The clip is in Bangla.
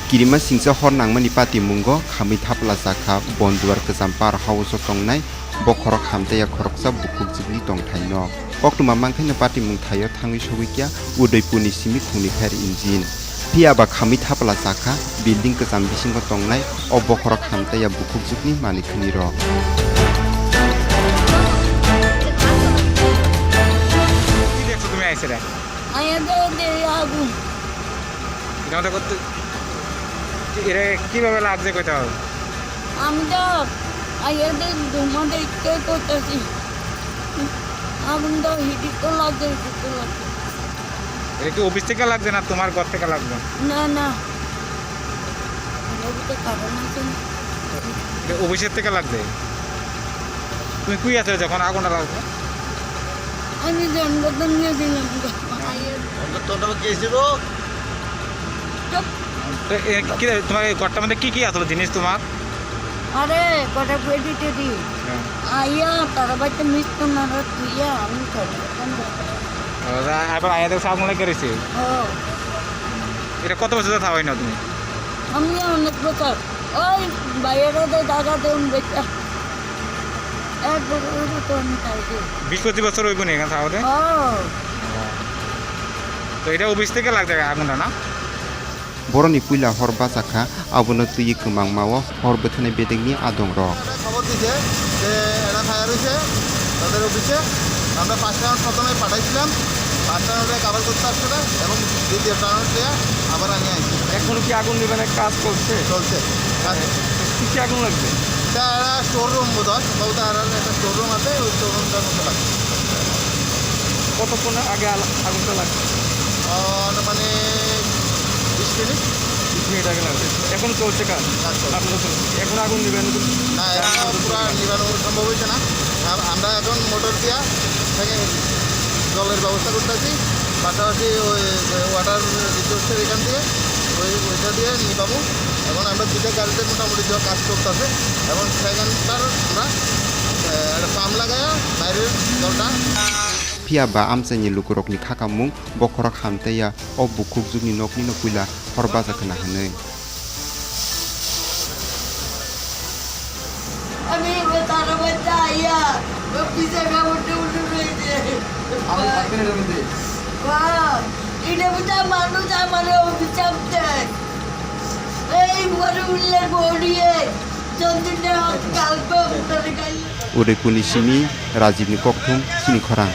Kirima singsa hor nangmani pati mungo khami thapla sakha bonduar kesampar haus tongnai bokhorok hamteya khoroksa bukuk jibli tongthaino koktuma mangthaina pati mungthayo thangwi sogikya udaipurni simi khungni pher injin piaba khami thapla sakha building kesam bisingo tongnai o bokhorok hamteya bukuk jibni manikhni rok কিভাবে লাগছে কোথাও আমি তো আয়াদের ধুমা দেখতে করতেছি আগুন তো হিটি তো লাগছে এটা কি অফিস থেকে লাগছে না তোমার ঘর থেকে লাগবে না না কারণ আছে অফিসের থেকে লাগছে তুমি কুই আছো যখন আগুনটা লাগছে আমি জন্মদিন নিয়ে দিলাম কি তোমার এই ঘরটার মধ্যে কি আসলো জিনিস তোমার আরে কটা পেটি টেটি আইয়া তারা বাড়িতে মিষ্টি না তুইয়া আমি এবার আয়াদের সামনে লাগে রয়েছে এটা কত বছর ধরে থাকাই না তুমি আমি অনেক বছর ওই বাইরে দাদা দেন বেচা 20-25 বছর হইব না এখানে থাকতে তো এটা অফিস থেকে লাগছে আগুনটা না boroni puila hor basakha abono tuyi kumang mawo hor bethane bedegni adong rok খবর দিছে যে এটা ফায়ার হয়েছে তাদের অফিসে আমরা 5টা রাউন্ড প্রথমে পাঠাইছিলাম 5টা রাউন্ডে কভার করতে আসছে এবং দ্বিতীয় রাউন্ড দিয়ে আবার আমি আইছি এখনো কি আগুন নিবানোর কাজ চলছে কি আগুন লাগবে এটা স্টোর রুম বোধ হয় সম্ভবত আর একটা স্টোর রুম আছে ওই স্টোর রুমটার মধ্যে লাগছে কতক্ষণ আগে আগুনটা লাগছে মানে 20 মিনিট আগে লাগবে এখন চলছে কাজ এখন আগুন নিবেন না এখন পুরো নিবানো সম্ভব হয়েছে না আমরা এখন মোটর দিয়া থেকে জলের ব্যবস্থা করতেছি পাশাপাশি ওই ওয়াটার রিসোর্সের এখান থেকে ওইটা দিয়ে নিবাবো এখন আমরা দুটো গাড়িতে মোটামুটি কাজ করতেছে এবং সেখানটার আমরা একটা পাম্প লাগাইয়া বাইরের জলটা piaba amsani lukurokni khakamung bokhorok hamteya o bukuk jugni nokni no puila hor basakhna hanei আমি তারা বাচ্চা আইয়া পিজা খাবো উঠে রয়েছে এটা বুঝা মানুষ আমার অভিশাপ দেয় এই বড় উল্লের বড়িয়ে চন্দ্রটা কালকে udaipurni simi rajibni kokthum sini khorang